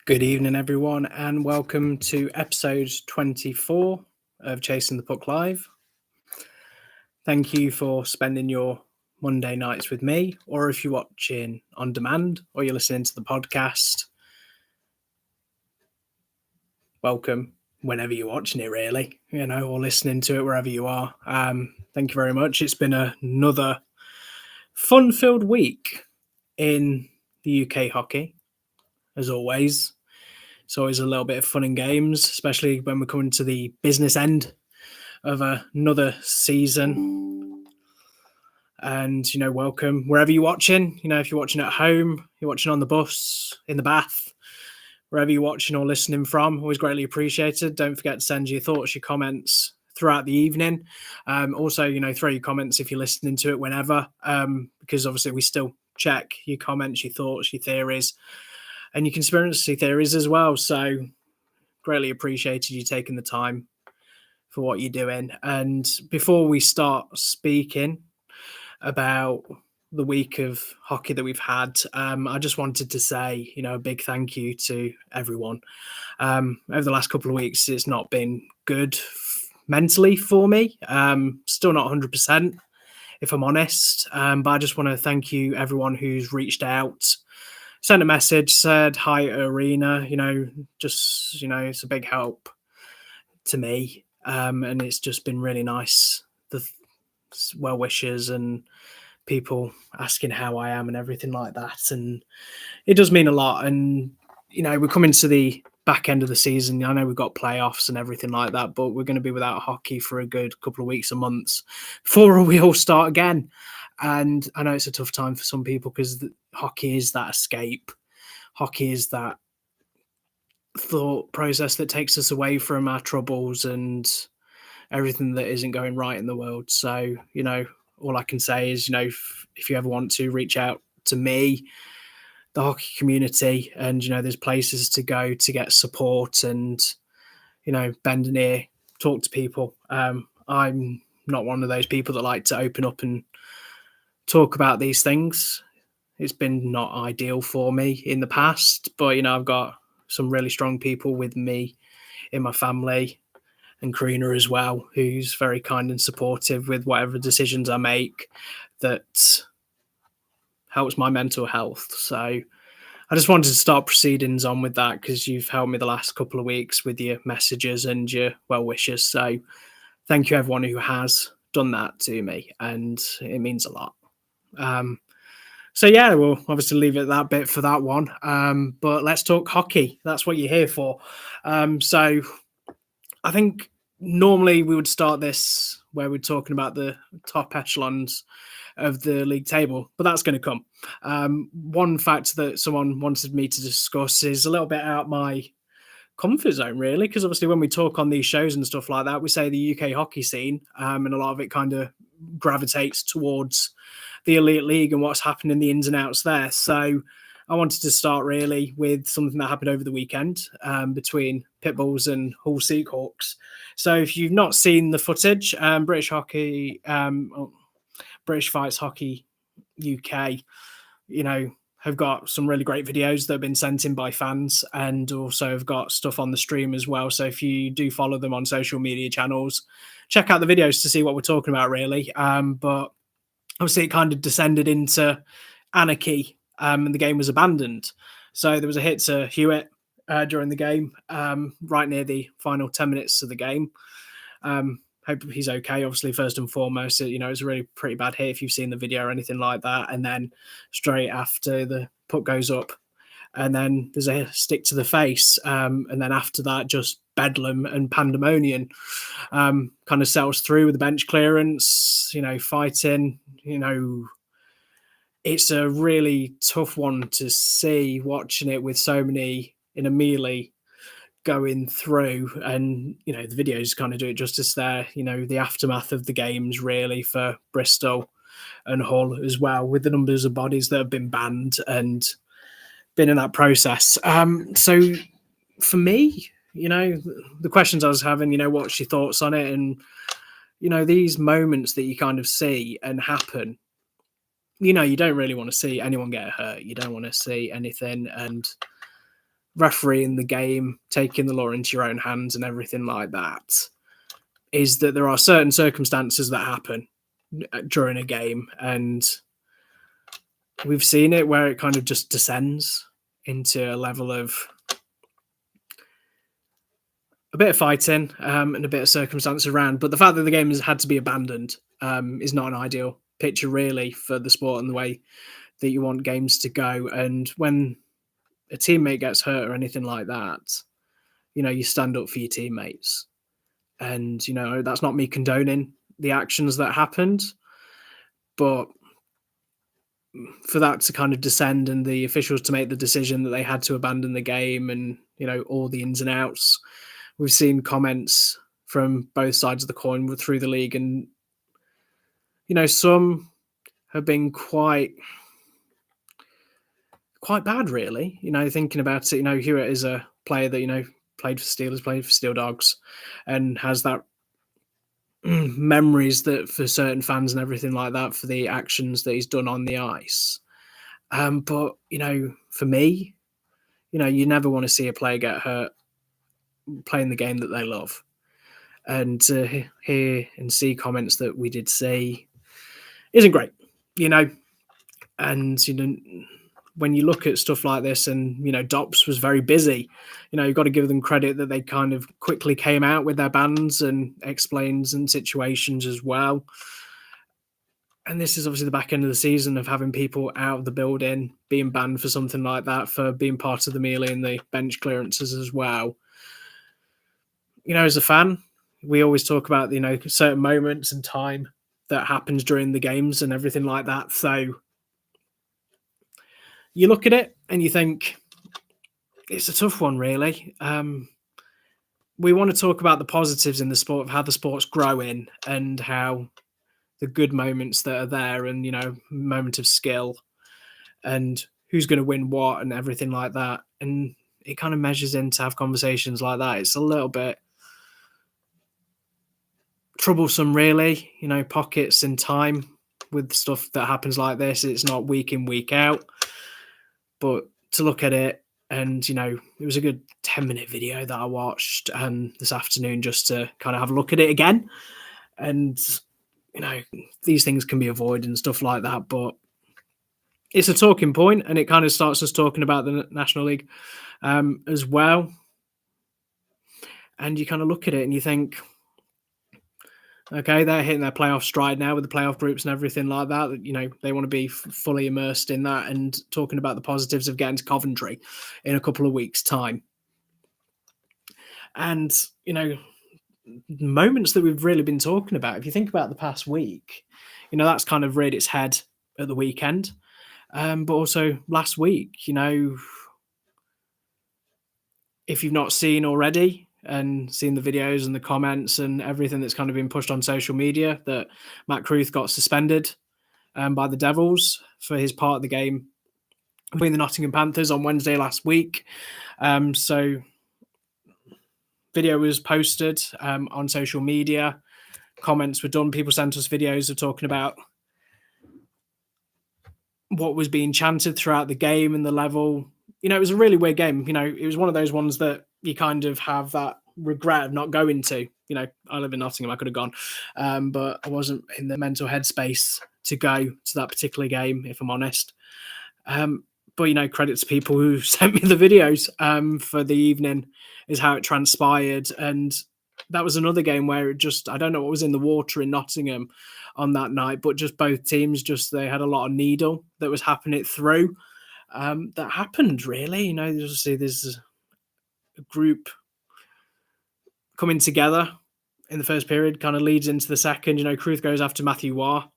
Good evening, everyone, and welcome to episode 24 of Chasing the Puck Live. Thank you for spending your Monday nights with me, or if you're watching on demand or you're listening to the podcast, welcome whenever you're watching it, really, or listening to it wherever you are. Thank you very much. It's been another fun-filled week in the UK hockey, as always. It's always a little bit of fun and games, especially when we're coming to the business end of another season. And, welcome wherever you're watching. If you're watching at home, you're watching on the bus, in the bath, wherever you're watching or listening from, always greatly appreciated. Don't forget to send your thoughts, your comments throughout the evening. Also, throw your comments if you're listening to it whenever, because obviously we still check your comments, your thoughts, your theories, and your conspiracy theories as well. So greatly appreciated you taking the time for what you're doing. And before we start speaking about the week of hockey that we've had, I just wanted to say, a big thank you to everyone. Over the last couple of weeks, it's not been good mentally for me. Still not 100%, if I'm honest. But I just want to thank you, everyone who's reached out, sent a message, said hi at Arena. It's a big help to me. And it's just been really nice. The well wishes and people asking how I am and everything like that. And it does mean a lot. And, we're coming to the back end of the season. I know we've got playoffs and everything like that, but we're going to be without hockey for a good couple of weeks or months before we all start again. And I know it's a tough time for some people because hockey is that escape. Hockey is that thought process that takes us away from our troubles and everything that isn't going right in the world. So, all I can say is, if you ever want to reach out to me, the hockey community, and, there's places to go to get support and, bend an ear, talk to people. I'm not one of those people that like to open up and talk about these things. It's been not ideal for me in the past, but, I've got some really strong people with me in my family, and Karina as well, who's very kind and supportive with whatever decisions I make that helps my mental health. So I just wanted to start proceedings on with that because you've helped me the last couple of weeks with your messages and your well wishes. So thank you everyone who has done that to me, and it means a lot. So yeah, we'll obviously leave it at that bit for that one. But let's talk hockey. That's what you're here for. So I think normally we would start this where we're talking about the top echelons of the league table, but that's going to come. One fact that someone wanted me to discuss is a little bit out my comfort zone, really, because obviously when we talk on these shows and stuff like that, we say the UK hockey scene, and a lot of it kind of gravitates towards the elite league and what's happening in the ins and outs there. So I wanted to start really with something that happened over the weekend between Pitbulls and Hull Seahawks. So if you've not seen the footage, British Fights Hockey UK, have got some really great videos that have been sent in by fans, and also have got stuff on the stream as well. So if you do follow them on social media channels, check out the videos to see what we're talking about, really. But obviously it kind of descended into anarchy, and the game was abandoned. So there was a hit to Hewitt during the game, right near the final 10 minutes of the game. Hope he's okay, obviously, first and foremost. It was a really pretty bad hit if you've seen the video or anything like that. And then straight after, the puck goes up, and then there's a stick to the face. And then after that, just bedlam and pandemonium kind of settles through with the bench clearance, fighting. It's a really tough one to see, watching it with so many in a melee going through, and the videos kind of do it justice there. The aftermath of the games, really, for Bristol and Hull as well, with the numbers of bodies that have been banned and been in that process. So for me, the questions I was having, what's your thoughts on it? And these moments that you kind of see and happen, you don't really want to see anyone get hurt. You don't want to see anything. And refereeing the game, taking the law into your own hands and everything like that, is that there are certain circumstances that happen during a game, and we've seen it where it kind of just descends into a level of a bit of fighting and a bit of circumstance around. But the fact that the game has had to be abandoned is not an ideal picture, really, for the sport and the way that you want games to go. And when a teammate gets hurt or anything like that, you stand up for your teammates. And, that's not me condoning the actions that happened, but for that to kind of descend and the officials to make the decision that they had to abandon the game and, all the ins and outs, we've seen comments from both sides of the coin through the league. And, some have been quite bad, really, thinking about it. Hewitt is a player that, played for Steelers, played for Steel Dogs, and has that memories that for certain fans and everything like that for the actions that he's done on the ice. But, for me, you never want to see a player get hurt playing the game that they love. And to hear and see comments that we did see isn't great, and, when you look at stuff like this and, Dops was very busy, you've got to give them credit that they kind of quickly came out with their bans and explains and situations as well. And this is obviously the back end of the season of having people out of the building, being banned for something like that, for being part of the melee and the bench clearances as well. As a fan, we always talk about, certain moments and time that happens during the games and everything like that. So you look at it and you think it's a tough one, really. We want to talk about the positives in the sport, of how the sport's growing and how the good moments that are there and, moment of skill and who's going to win what and everything like that. And it kind of measures in to have conversations like that. It's a little bit troublesome, really, pockets in time with stuff that happens like this. It's not week in, week out. But to look at it, and, it was a good 10-minute video that I watched this afternoon just to kind of have a look at it again. And, these things can be avoided and stuff like that. But it's a talking point, and it kind of starts us talking about the National League as well. And you kind of look at it and you think, okay, they're hitting their playoff stride now with the playoff groups and everything like that. They want to be fully immersed in that and talking about the positives of getting to Coventry in a couple of weeks' time. And, moments that we've really been talking about, if you think about the past week, that's kind of reared its head at the weekend. But also last week, if you've not seen already, and seen the videos and the comments and everything that's kind of been pushed on social media, that Matt Kruth got suspended by the Devils for his part of the game between the Nottingham Panthers on Wednesday last week. So video was posted on social media. Comments were done. People sent us videos of talking about what was being chanted throughout the game and the level. It was a really weird game. It was one of those ones that you kind of have that regret of not going to. I live in Nottingham, I could have gone, but I wasn't in the mental headspace to go to that particular game, if I'm honest. But, credit to people who sent me the videos for the evening is how it transpired. And that was another game where I don't know what was in the water in Nottingham on that night, but just both teams, they had a lot of needle that was happening through. That happened, really. There's a group coming together in the first period, kind of leads into the second. Kruth goes after Matthew Waugh.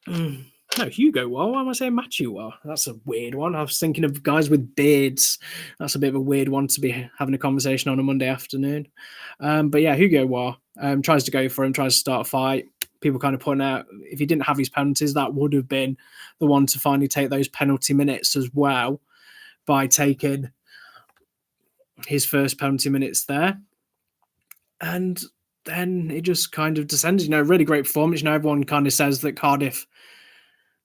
No, Hugo Waugh. Why am I saying Matthew Waugh? That's a weird one. I was thinking of guys with beards. That's a bit of a weird one to be having a conversation on a Monday afternoon. But yeah, Hugo Waugh tries to go for him, tries to start a fight. People kind of pointing out, if he didn't have his penalties, that would have been the one to finally take those penalty minutes as well, by taking his first penalty minutes there. And then it just kind of descended. Really great performance. Everyone kind of says that Cardiff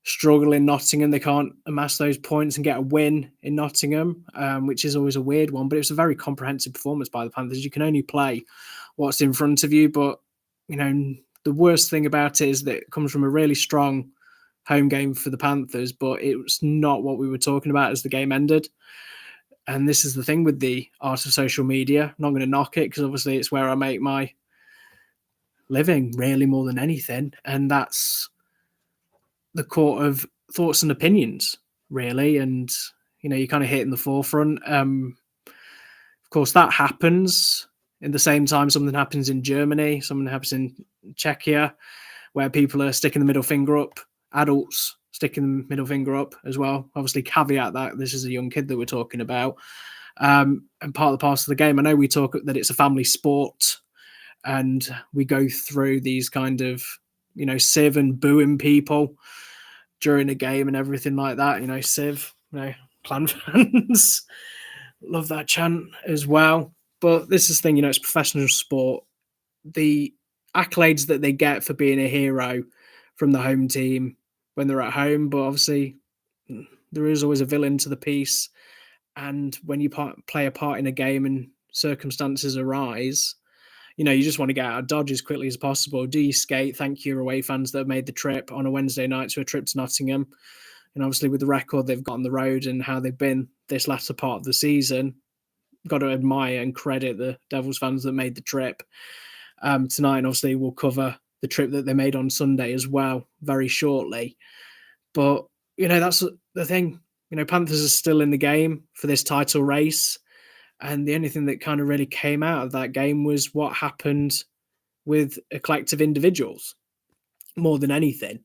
struggle in Nottingham. They can't amass those points and get a win in Nottingham, which is always a weird one. But it was a very comprehensive performance by the Panthers. You can only play what's in front of you. But, the worst thing about it is that it comes from a really strong home game for the Panthers, but it was not what we were talking about as the game ended. And this is the thing with the art of social media. I'm not going to knock it because obviously it's where I make my living, really, more than anything. And that's the court of thoughts and opinions, really. And, you kind of hit in the forefront. Of course, that happens in the same time something happens in Germany, something happens in Czechia, where people are sticking the middle finger up, adults sticking the middle finger up as well. Obviously, caveat that this is a young kid that we're talking about. And part of the parcel of the game, I know we talk that it's a family sport and we go through these kind of, sieve and booing people during a game and everything like that. Civ, clan fans love that chant as well. But this is the thing, it's professional sport. The accolades that they get for being a hero from the home team when they're at home, but obviously there is always a villain to the piece. And when you play a part in a game and circumstances arise, you just want to get out of Dodge as quickly as possible. Do you skate? Thank you, away fans that have made the trip on a Wednesday night to a trip to Nottingham. And obviously with the record they've got on the road and how they've been this latter part of the season, got to admire and credit the Devils fans that made the trip. Tonight, and obviously we'll cover the trip that they made on Sunday as well very shortly. But, that's the thing. Panthers are still in the game for this title race. And the only thing that kind of really came out of that game was what happened with a collective individuals more than anything.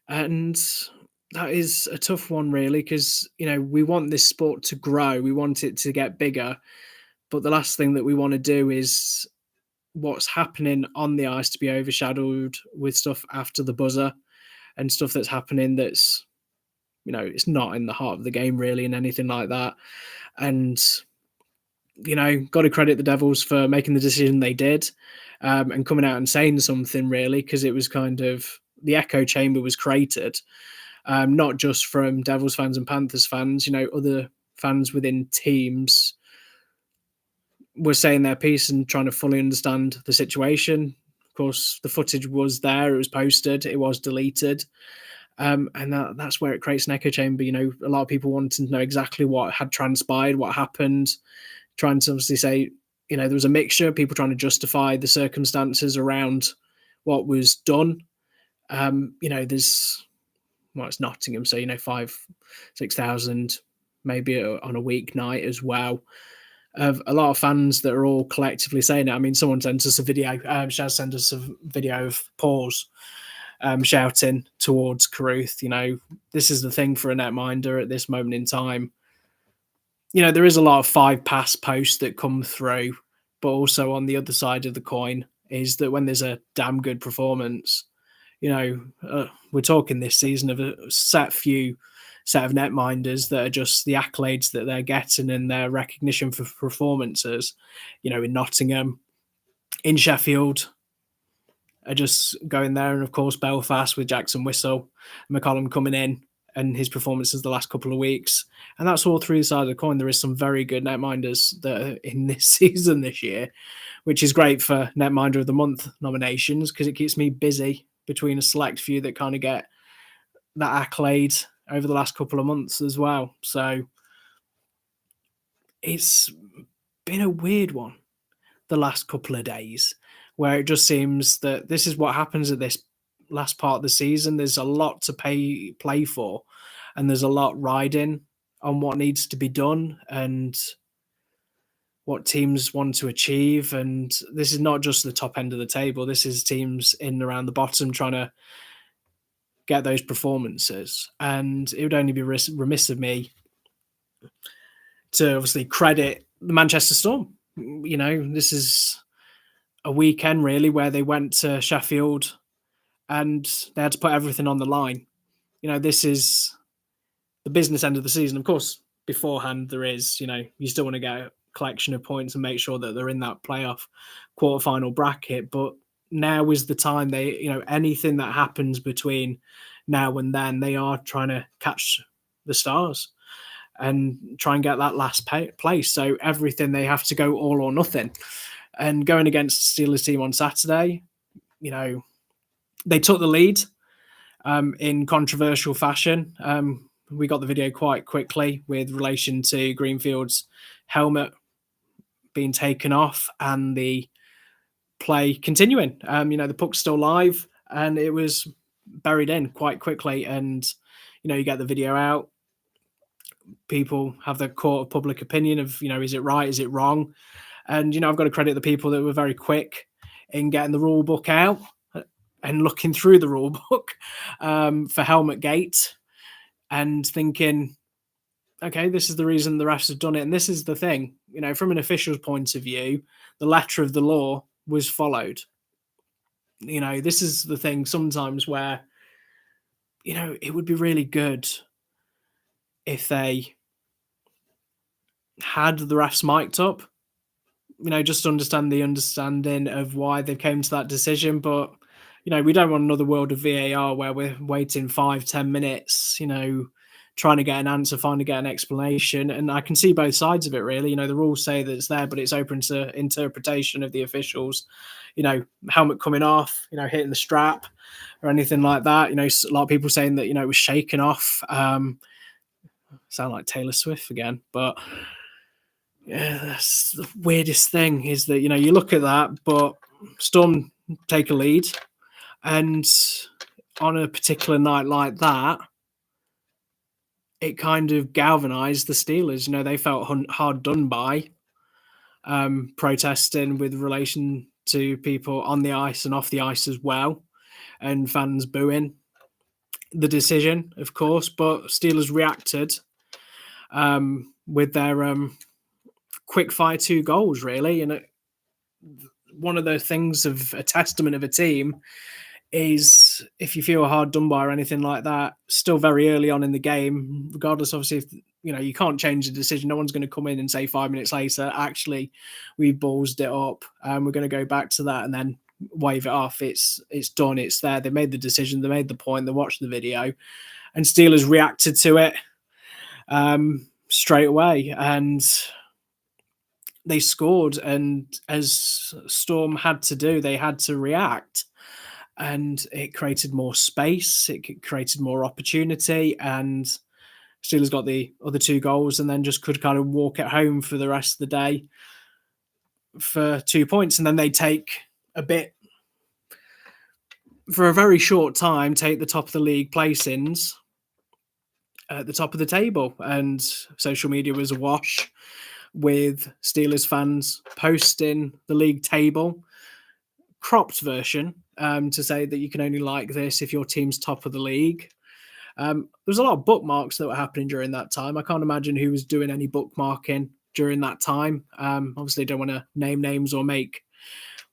And that is a tough one, really, because, we want this sport to grow. We want it to get bigger. But the last thing that we want to do is what's happening on the ice to be overshadowed with stuff after the buzzer and stuff that's happening that's, it's not in the heart of the game, really, and anything like that. And, got to credit the Devils for making the decision they did and coming out and saying something, really, because it was kind of the echo chamber was created, not just from Devils fans and Panthers fans, other fans within teams were saying their piece and trying to fully understand the situation. Of course, the footage was there, it was posted, it was deleted. And that's where it creates an echo chamber. A lot of people wanted to know exactly what had transpired, what happened, trying to obviously say, there was a mixture, people trying to justify the circumstances around what was done. There's, it's Nottingham, so, 5,000-6,000 maybe on a weeknight as well, of a lot of fans that are all collectively saying it. I mean, someone sent us a video, Shaz sent us a video of Paws shouting towards Carruth. This is the thing for a netminder at this moment in time. There is a lot of 5-pass posts that come through, but also on the other side of the coin is that when there's a damn good performance, we're talking this season of a set of netminders that are just the accolades that they're getting and their recognition for performances, in Nottingham, in Sheffield, are just going there. And of course, Belfast with Jackson Whistle, McCollum coming in and his performances the last couple of weeks. And that's all three sides of the coin. There is some very good netminders that are in this season this year, which is great for Netminder of the Month nominations because it keeps me busy between a select few that kind of get that accolade over the last couple of months as well. So it's been a weird one the last couple of days where it just seems that this is what happens at this last part of the season. There's a lot to play for and there's a lot riding on what needs to be done and what teams want to achieve. And this is not just the top end of the table. This is teams in and around the bottom trying to get those performances. And it would only be remiss of me to obviously credit the Manchester Storm. This is a weekend really where they went to Sheffield and they had to put everything on the line. This is the business end of the season. Of course, beforehand there is, you still want to get a collection of points and make sure that they're in that playoff quarterfinal bracket. But now is the time anything that happens between now and then, they are trying to catch the Stars and try and get that last place. So everything, they have to go all or nothing. And going against the Steelers team on Saturday, they took the lead in controversial fashion. We got the video quite quickly with relation to Greenfield's helmet being taken off and the play continuing. The puck's still live and it was buried in quite quickly. And, you get the video out. People have the court of public opinion of, is it right? Is it wrong? And, I've got to credit the people that were very quick in getting the rule book out and looking through the rule book for Helmet Gate and thinking, okay, this is the reason the refs have done it. And this is the thing, from an official's point of view, the letter of the law was followed. This is the thing sometimes where, it would be really good if they had the refs mic'd up, just understand the understanding of why they came to that decision. But, we don't want another world of VAR where we're waiting 5-10 minutes, trying to get an answer, trying to get an explanation. And I can see both sides of it, really. The rules say that it's there, but it's open to interpretation of the officials. Helmet coming off, hitting the strap or anything like that. A lot of people saying that, it was shaken off. Sound like Taylor Swift again, but yeah, that's the weirdest thing is that, you look at that, but Storm take a lead, and on a particular night like that, it kind of galvanized the Steelers. They felt hard done by, protesting with relation to people on the ice and off the ice as well, and fans booing the decision, of course. But Steelers reacted with their quick fire 2 goals, really. And one of the things of a testament of a team is if you feel hard done by or anything like that, still very early on in the game, regardless, obviously, if you can't change the decision. No one's going to come in and say 5 minutes later, actually, we ballsed it up and we're going to go back to that and then wave it off. It's done. It's there. They made the decision. They made the point. They watched the video, and Steelers reacted to it straight away, and they scored. And as Storm had to do, they had to react. And it created more space, it created more opportunity, and Steelers got the other 2 goals and then just could kind of walk it home for the rest of the day for 2 points. And then they take a bit, for a very short time, take the top of the league placings at the top of the table. And social media was awash with Steelers fans posting the league table cropped version to say that you can only like this if your team's top of the league. There was a lot of bookmarks that were happening during that time. I can't imagine who was doing any bookmarking during that time. Obviously, don't want to name names or make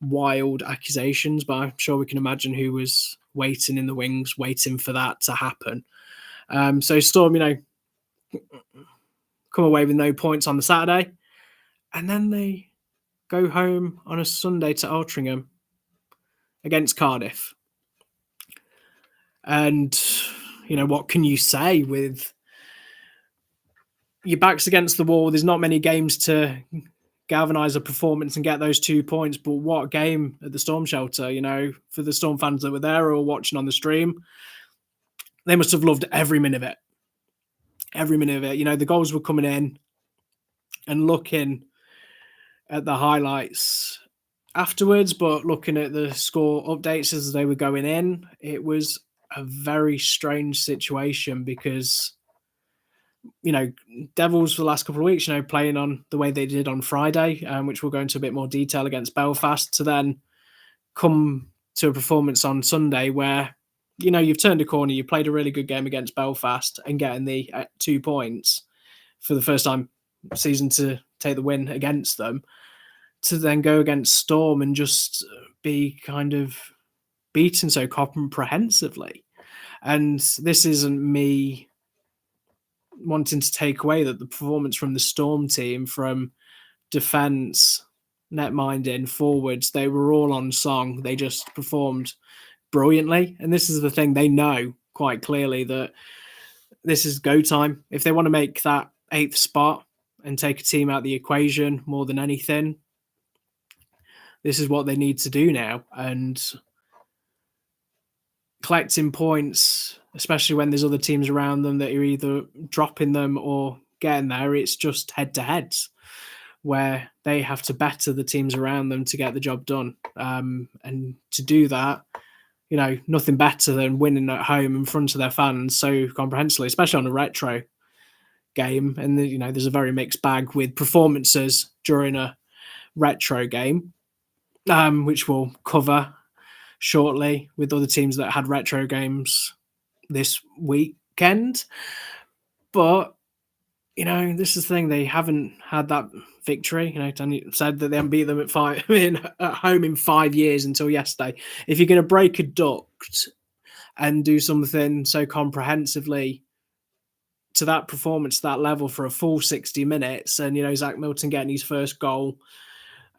wild accusations, but I'm sure we can imagine who was waiting in the wings, waiting for that to happen. So Storm, come away with no points on the Saturday, and then they go home on a Sunday to Altrincham against Cardiff. And, what can you say with your back's against the wall? There's not many games to galvanise a performance and get those 2 points, but what game at the Storm Shelter, for the Storm fans that were there or watching on the stream, they must have loved every minute of it. Every minute of it. The goals were coming in, and looking at the highlights afterwards, but looking at the score updates as they were going in, it was a very strange situation because, Devils for the last couple of weeks, playing on the way they did on Friday, which we'll go into a bit more detail against Belfast, to then come to a performance on Sunday where, you've turned a corner, you played a really good game against Belfast and getting the 2 points for the first time season to take the win against them, to then go against Storm and just be kind of beaten so comprehensively. And this isn't me wanting to take away that the performance from the Storm team, from defence, netminding, forwards, they were all on song. They just performed brilliantly. And this is the thing, they know quite clearly that this is go time. If they want to make that eighth spot and take a team out of the equation more than anything, this is what they need to do now. And collecting points, especially when there's other teams around them that are either dropping them or getting there, it's just head to heads where they have to better the teams around them to get the job done. And to do that, nothing better than winning at home in front of their fans so comprehensively, especially on a retro game. And there's a very mixed bag with performances during a retro game, which we'll cover shortly with other teams that had retro games this weekend. But this is the thing, they haven't had that victory. Danny said that they haven't beat them at home in 5 years until yesterday. If you're going to break a duct and do something so comprehensively to that performance, that level for a full 60 minutes, and Zach Milton getting his first goal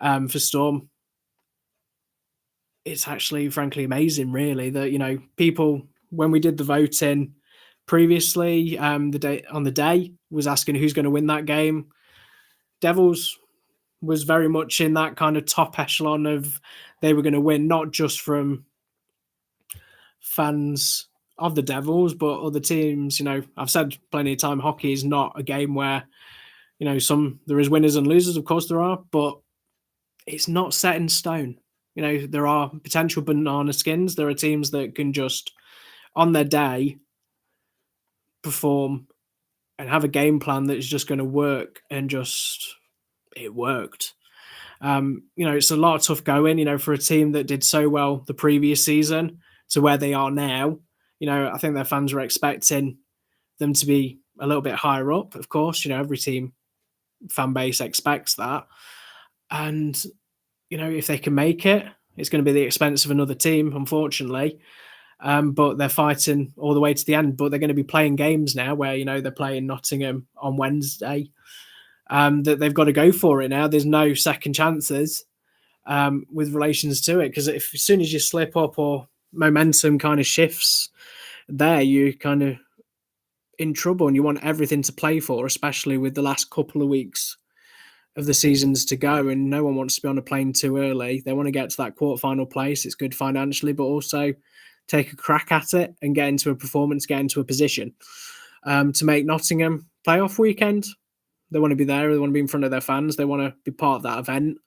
for Storm, it's actually frankly amazing, really, that people, when we did the voting previously, the day was asking who's going to win that game. Devils was very much in that kind of top echelon of they were going to win, not just from fans of the Devils, but other teams. I've said plenty of time, hockey is not a game where, there is winners and losers, of course there are, but it's not set in stone. There are potential banana skins. There are teams that can just, on their day, perform and have a game plan that is just going to work, and just it worked. It's a lot of tough going, for a team that did so well the previous season to where they are now. I think their fans were expecting them to be a little bit higher up, of course. Every team fan base expects that. And, if they can make it, it's going to be the expense of another team, unfortunately. But they're fighting all the way to the end. But they're going to be playing games now where, they're playing Nottingham on Wednesday. That they've got to go for it now. There's no second chances with relations to it, because as soon as you slip up or momentum kind of shifts there, you're kind of in trouble, and you want everything to play for, especially with the last couple of weeks of the seasons to go, and no one wants to be on a plane too early. They want to get to that quarterfinal place. It's good financially, but also take a crack at it and get into a performance, get into a position to make Nottingham playoff weekend. They want to be there. They want to be in front of their fans. They want to be part of that event.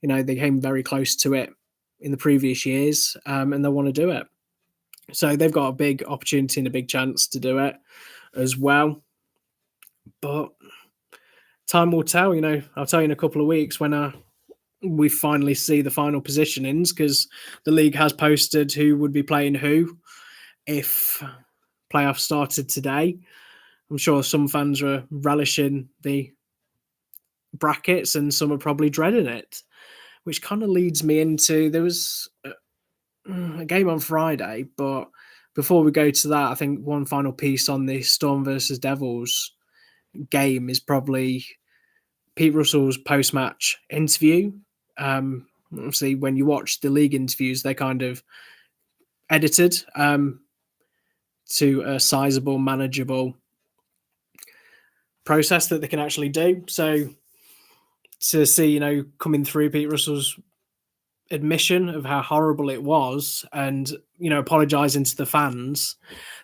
They came very close to it in the previous years, and they want to do it. So they've got a big opportunity and a big chance to do it as well. But time will tell. I'll tell you in a couple of weeks when we finally see the final positionings, because the league has posted who would be playing who if playoffs started today. I'm sure some fans are relishing the brackets and some are probably dreading it, which kind of leads me into, there was a game on Friday, but before we go to that, I think one final piece on the Storm versus Devils game is probably Pete Russell's post-match interview. Obviously, when you watch the league interviews, they're kind of edited to a sizable, manageable process that they can actually do. So to see, coming through Pete Russell's admission of how horrible it was and, apologising to the fans,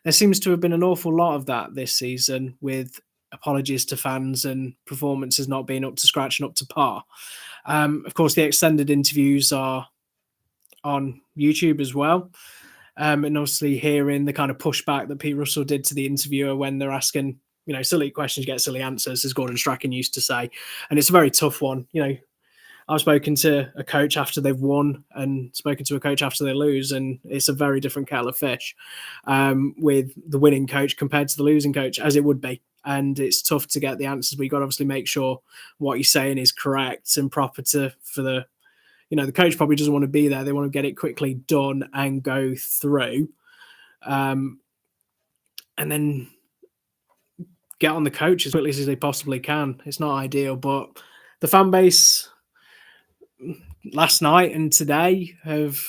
there seems to have been an awful lot of that this season, with apologies to fans and performances not being up to scratch and up to par. Of course, the extended interviews are on YouTube as well. And obviously hearing the kind of pushback that Pete Russell did to the interviewer when they're asking, silly questions, get silly answers, as Gordon Strachan used to say. And it's a very tough one. I've spoken to a coach after they've won and spoken to a coach after they lose, and it's a very different kettle of fish with the winning coach compared to the losing coach, as it would be. And it's tough to get the answers, but you've got to obviously make sure what you're saying is correct and proper for the, the coach probably doesn't want to be there. They want to get it quickly done and go through. And then get on the coach as quickly as they possibly can. It's not ideal, but the fan base last night and today have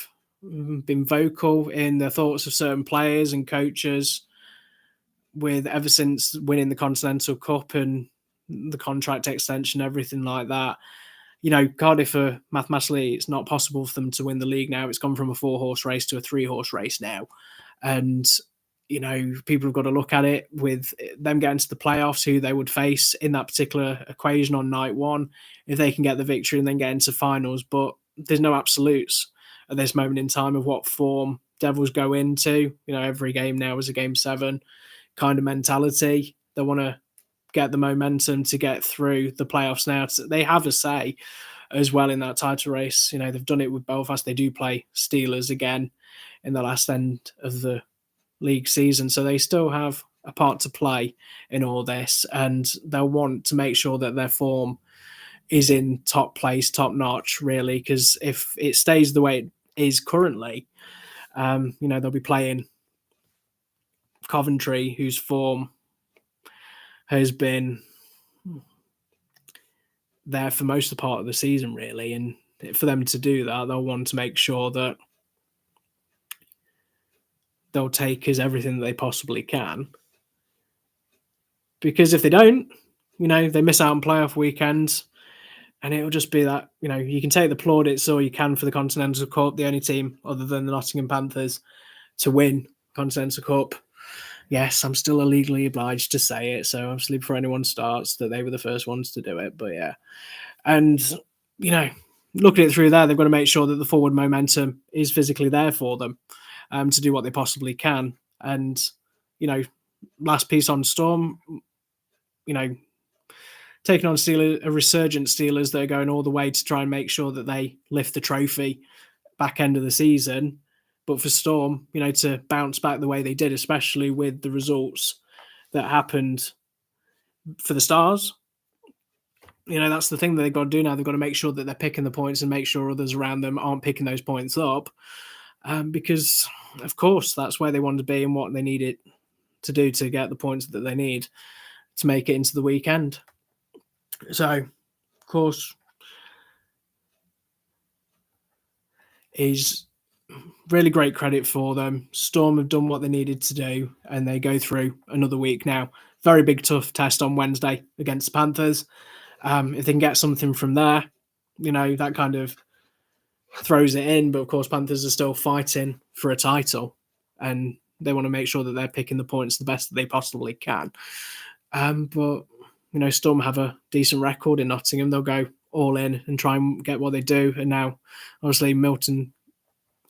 been vocal in their thoughts of certain players and coaches with ever since winning the Continental Cup and the contract extension, everything like that. Cardiff are mathematically, it's not possible for them to win the league now. It's gone from a 4-horse race to a 3-horse race now. And, people have got to look at it with them getting to the playoffs, who they would face in that particular equation on night one, if they can get the victory and then get into finals. But there's no absolutes at this moment in time of what form Devils go into. Every game now is a game 7 kind of mentality. They want to get the momentum to get through the playoffs now. They have a say as well in that title race. They've done it with Belfast. They do play Steelers again in the last end of the league season. So they still have a part to play in all this, and they'll want to make sure that their form is in top place, top notch, really, because if it stays the way it is currently, they'll be playing Coventry, whose form has been there for most of the part of the season, really. And for them to do that, they'll want to make sure that they'll take as everything that they possibly can. Because if they don't, they miss out on playoff weekends, and it'll just be that, you can take the plaudits or you can for the Continental Cup, the only team other than the Nottingham Panthers to win Continental Cup. Yes, I'm still illegally obliged to say it, so obviously before anyone starts that they were the first ones to do it, but yeah. And, looking at it through there, they've got to make sure that the forward momentum is physically there for them to do what they possibly can. And, last piece on Storm, taking on Steelers, a resurgent Steelers that are going all the way to try and make sure that they lift the trophy back end of the season. But for Storm, to bounce back the way they did, especially with the results that happened for the Stars, that's the thing that they've got to do now. They've got to make sure that they're picking the points and make sure others around them aren't picking those points up. Because, of course, that's where they want to be and what they need it to do to get the points that they need to make it into the weekend. So, of course, is really great credit for them. Storm have done what they needed to do, and they go through another week now. Very big, tough test on Wednesday against the Panthers. If they can get something from there, that kind of throws it in. But of course, Panthers are still fighting for a title, and they want to make sure that they're picking the points the best that they possibly can. But Storm have a decent record in Nottingham. They'll go all in and try and get what they do. And now, obviously, Milton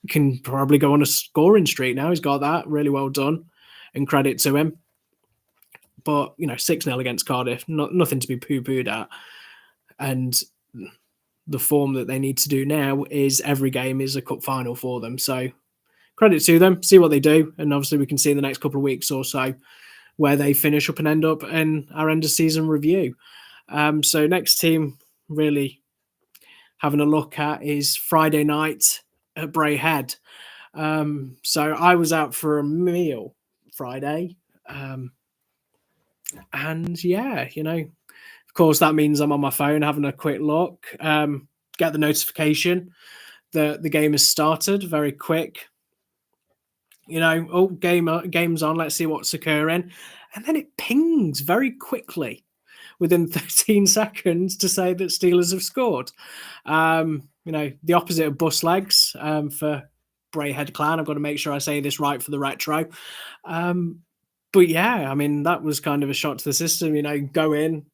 can probably go on a scoring streak now. He's got that. Really well done, and credit to him. But, 6-0 against Cardiff, nothing to be poo-pooed at. And the form that they need to do now is every game is a cup final for them. So credit to them, see what they do. And obviously we can see in the next couple of weeks or so where they finish up and end up in our end of season review. So next team really having a look at is Friday night at Bray Head. So I was out for a meal Friday. And yeah, of course, that means I'm on my phone having a quick look, get the notification that the game has started. Very quick. Game's on. Let's see what's occurring. And then it pings very quickly within 13 seconds to say that Steelers have scored. The opposite of bus legs for Bray Head Clan. I've got to make sure I say this right for the retro. But yeah, that was kind of a shot to the system. Go in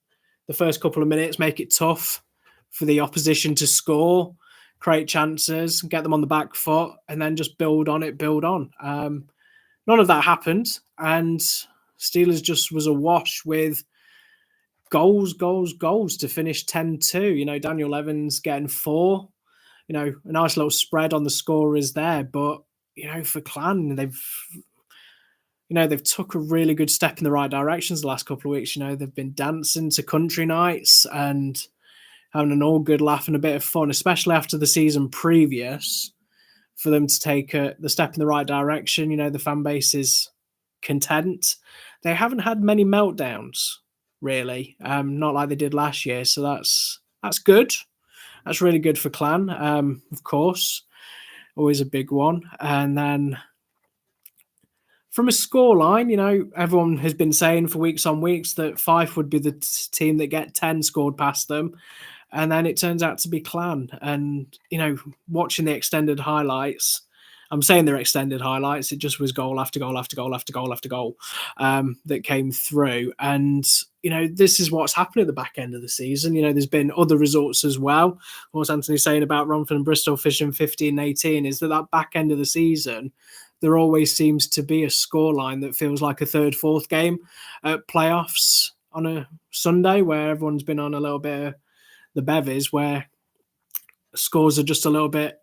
the first couple of minutes, make it tough for the opposition to score, create chances, get them on the back foot, and then just build on. None of that happened, and Steelers just was awash with goals to finish 10-2. Daniel Evans getting 4. A nice little spread on the scorers there, but for Clan, they've took a really good step in the right directions the last couple of weeks. They've been dancing to country nights and having an all good laugh and a bit of fun, especially after the season previous, for them to take the step in the right direction. The fan base is content. They haven't had many meltdowns, really, not like they did last year. So that's good. That's really good for Clan, of course. always a big one. And then from a scoreline, everyone has been saying for weeks on weeks that Fife would be the team that get 10 scored past them. And then it turns out to be Clan. And, watching the extended highlights, I'm saying they're extended highlights. It just was goal after goal after goal after goal after goal that came through. And, this is what's happened at the back end of the season. There's been other results as well. What Anthony's saying about Romford and Bristol finishing 15-18 is that back end of the season, there always seems to be a scoreline that feels like a third, fourth game at playoffs on a Sunday where everyone's been on a little bit of the bevies, where scores are just a little bit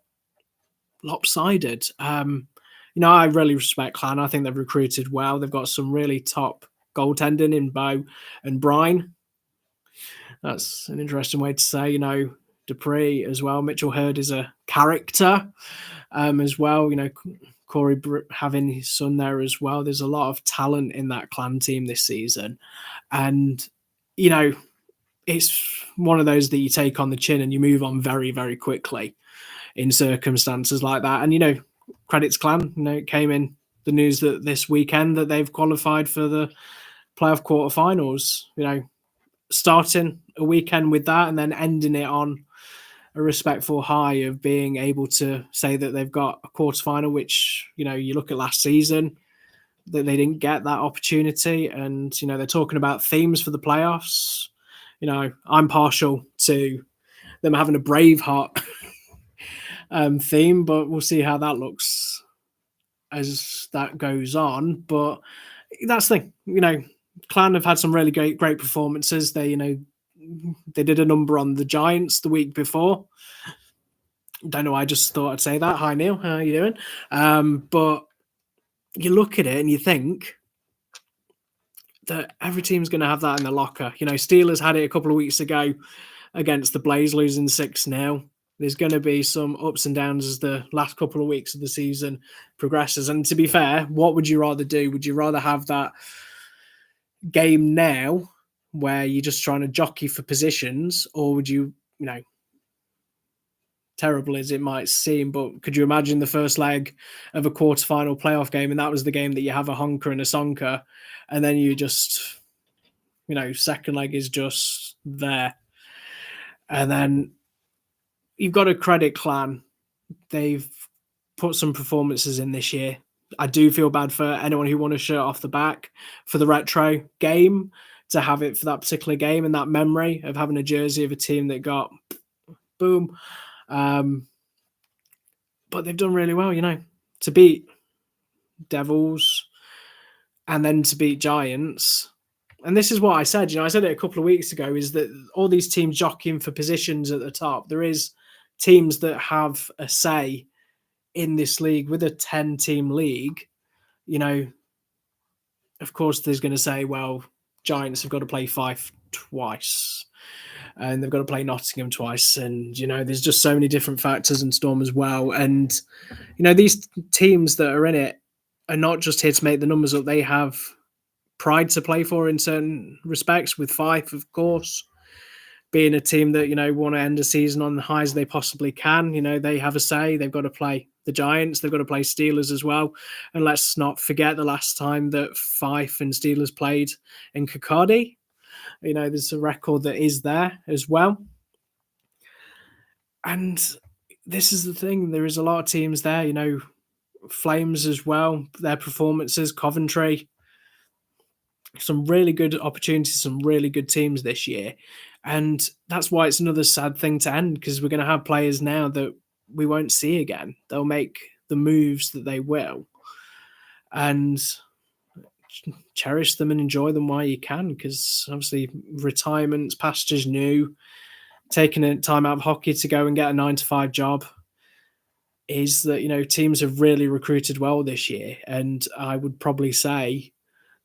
lopsided. I really respect Clan. I think they've recruited well. They've got some really top goaltending in Bo and Brine. That's an interesting way to say, Dupree as well. Mitchell Hurd is a character as well. Corey having his son there as well. There's a lot of talent in that Clan team this season. And, it's one of those that you take on the chin and you move on very, very quickly in circumstances like that. And, credits Clan, it came in the news that this weekend that they've qualified for the playoff quarterfinals, starting a weekend with that and then ending it on a respectful high of being able to say that they've got a quarterfinal, which, you look at last season, that they didn't get that opportunity. And, they're talking about themes for the playoffs. I'm partial to them having a Braveheart theme, but we'll see how that looks as that goes on. But that's the thing, Clan have had some really great performances. They did a number on the Giants the week before. Don't know. I just thought I'd say that. Hi Neil, how are you doing? But you look at it and you think that every team's going to have that in the locker. Steelers had it a couple of weeks ago against the Blaze, losing 6-0. There's going to be some ups and downs as the last couple of weeks of the season progresses. And to be fair, what would you rather do? Would you rather have that game now where you're just trying to jockey for positions, or would you, terrible as it might seem, but could you imagine the first leg of a quarterfinal playoff game and that was the game that you have a honker and a sonker, and then you just, second leg is just there. And then you've got to credit Clan. They've put some performances in this year. I do feel bad for anyone who won a shirt off the back for the retro game, to have it for that particular game and that memory of having a jersey of a team that got boom. But they've done really well, to beat Devils and then to beat Giants. And this is what I said, I said it a couple of weeks ago, is that all these teams jockeying for positions at the top, there is teams that have a say in this league. With a 10-team league, of course there's going to say, well, Giants have got to play Fife twice and they've got to play Nottingham twice. And, there's just so many different factors, and Storm as well. And, these teams that are in it are not just here to make the numbers up. They have pride to play for in certain respects, with Fife, of course, being a team that, want to end the season on the highs they possibly can. They have a say. They've got to play the Giants. They've got to play Steelers as well. And let's not forget the last time that Fife and Steelers played in Kirkcaldy. There's a record that is there as well. And this is the thing. There is a lot of teams there, Flames as well, their performances, Coventry, some really good opportunities, some really good teams this year. And that's why it's another sad thing to end, because we're going to have players now that we won't see again. They'll make the moves that they will. And cherish them and enjoy them while you can, because obviously retirement's pastures new. Taking a time out of hockey to go and get a 9-to-5 job is that, teams have really recruited well this year. And I would probably say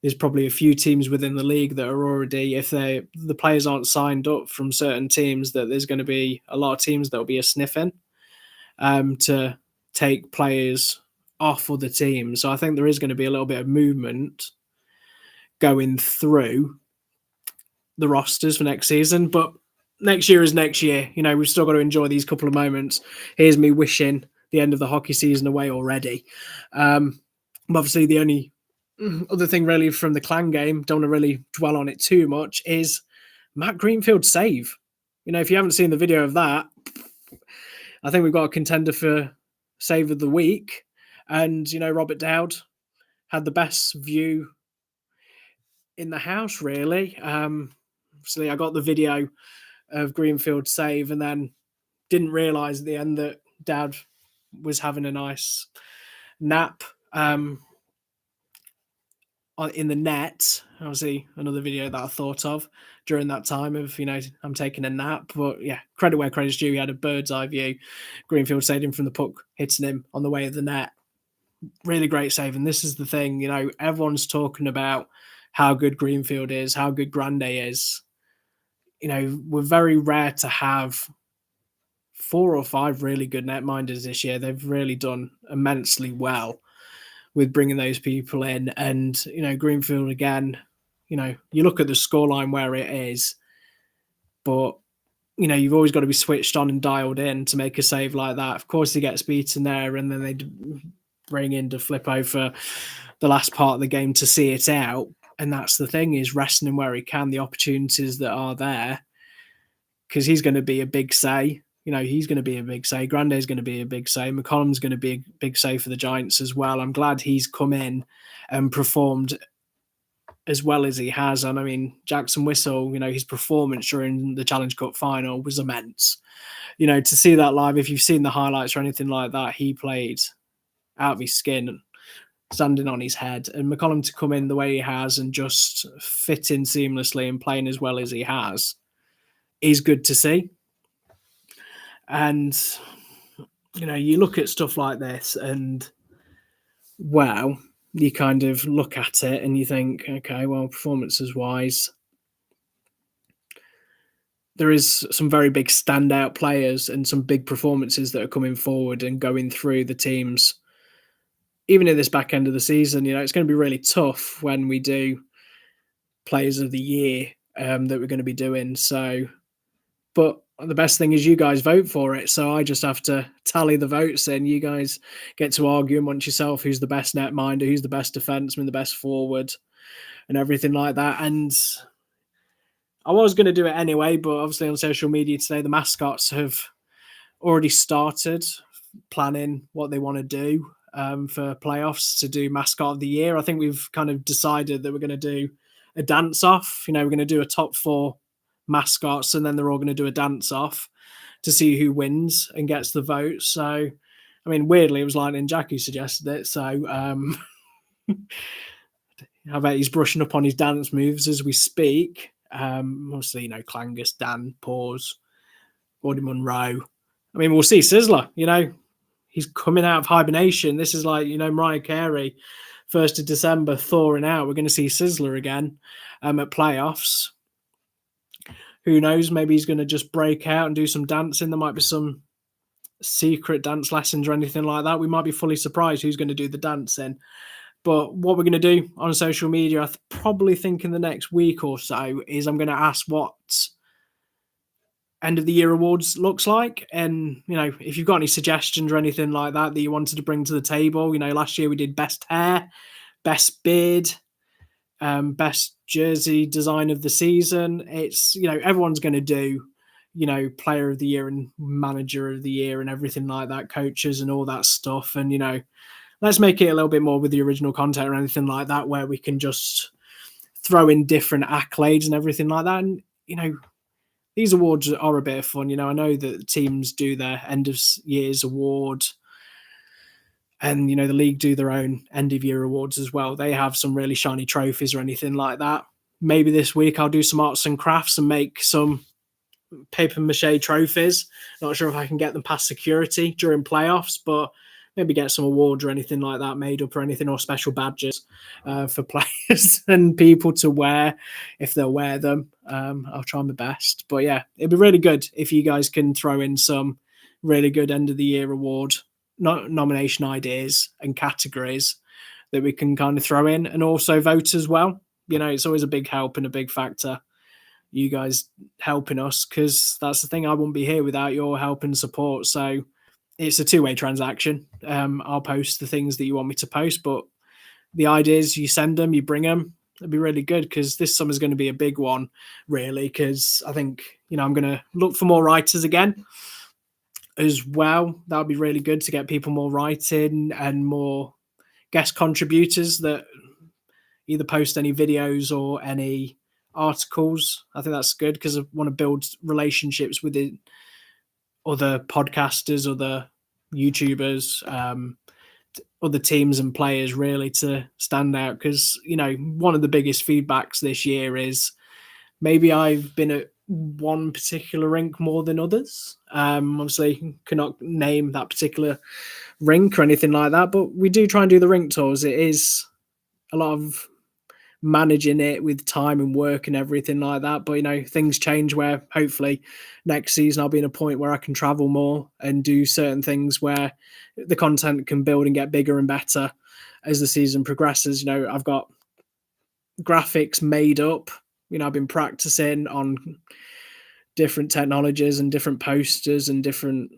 there's probably a few teams within the league that are already, if the players aren't signed up from certain teams, that there's going to be a lot of teams that will be a sniffing to take players off other teams. So I think there is going to be a little bit of movement going through the rosters for next season. But next year is next year. We've still got to enjoy these couple of moments. Here's me wishing the end of the hockey season away already. Obviously, the only other thing really from the Clan game, don't want to really dwell on it too much, is Matt Greenfield's save. If you haven't seen the video of that, I think we've got a contender for save of the week. And, Robert Dowd had the best view in the house, really. Obviously, I got the video of Greenfield's save and then didn't realise at the end that Dowd was having a nice nap in the net. Obviously, another video that I thought of during that time of, I'm taking a nap. But yeah, credit where credit's due. He had a bird's eye view. Greenfield saved him from the puck, hitting him on the way of the net. Really great save. And this is the thing, everyone's talking about how good Greenfield is, how good Grande is. We're very rare to have 4 or 5 really good netminders this year. They've really done immensely well with bringing those people in. And, Greenfield, again, you look at the scoreline where it is, but, you've always got to be switched on and dialed in to make a save like that. Of course, he gets beaten there, and then they bring in to flip over the last part of the game to see it out. And that's the thing, is resting him where he can, the opportunities that are there, because he's going to be a big say. He's going to be a big say. Grande's going to be a big say. McCollum's going to be a big say for the Giants as well. I'm glad he's come in and performed as well as he has. And I mean, Jackson Whistle, his performance during the Challenge Cup final was immense. To see that live, if you've seen the highlights or anything like that, he played out of his skin, standing on his head. And McCollum to come in the way he has and just fit in seamlessly and playing as well as he has is good to see. And, you look at stuff like this and, well, you kind of look at it and you think, okay, well, performances-wise, there is some very big standout players and some big performances that are coming forward and going through the teams. Even in this back end of the season, it's going to be really tough when we do Players of the Year that we're going to be doing. So, but the best thing is you guys vote for it. So I just have to tally the votes in. You guys get to argue amongst yourself who's the best netminder, who's the best defenseman, the best forward, and everything like that. And I was going to do it anyway, but obviously on social media today, the mascots have already started planning what they want to do for playoffs to do mascot of the year. I think we've kind of decided that we're going to do a dance off. We're going to do a top 4 mascots, and then they're all going to do a dance off to see who wins and gets the vote. So, I mean, weirdly, it was Lightning Jack who suggested it. So, I bet he's brushing up on his dance moves as we speak. Obviously, Clangus, Dan, Pause, Gordy Munro. I mean, we'll see Sizzler, he's coming out of hibernation. This is like, Mariah Carey, 1st of December, thawing out. We're going to see Sizzler again at playoffs. Who knows? Maybe he's going to just break out and do some dancing. There might be some secret dance lessons or anything like that. We might be fully surprised who's going to do the dancing. But what we're going to do on social media, I probably think in the next week or so, is I'm going to ask what end of the year awards looks like. And, if you've got any suggestions or anything like that you wanted to bring to the table, last year we did best hair, best beard, best jersey design of the season. It's, everyone's going to do, player of the year and manager of the year and everything like that, coaches and all that stuff. And, let's make it a little bit more with the original content or anything like that, where we can just throw in different accolades and everything like that. And, these awards are a bit of fun. I know that teams do their end of years award, and, the league do their own end of year awards as well. They have some really shiny trophies or anything like that. Maybe this week I'll do some arts and crafts and make some paper mache trophies. Not sure if I can get them past security during playoffs, but maybe get some awards or anything like that made up or anything, or special badges for players and people to wear if they'll wear them. I'll try my best. But yeah, it'd be really good if you guys can throw in some really good end of the year award nomination ideas and categories that we can kind of throw in, and also vote as well. It's always a big help and a big factor, you guys helping us, because that's the thing, I wouldn't be here without your help and support. So it's a two-way transaction. I'll post the things that you want me to post, but the ideas you send them, you bring them. It'd be really good because this summer's going to be a big one, really. Because I think I'm going to look for more writers again as well. That would be really good to get people more writing and more guest contributors that either post any videos or any articles. I think that's good because I want to build relationships with other podcasters, other YouTubers, other teams and players really to stand out. Because, one of the biggest feedbacks this year is maybe I've been at one particular rink more than others. Obviously, cannot name that particular rink or anything like that, but we do try and do the rink tours. It is a lot of managing it with time and work and everything like that. But things change where hopefully next season I'll be in a point where I can travel more and do certain things where the content can build and get bigger and better as the season progresses. I've got graphics made up. I've been practicing on different technologies and different posters and different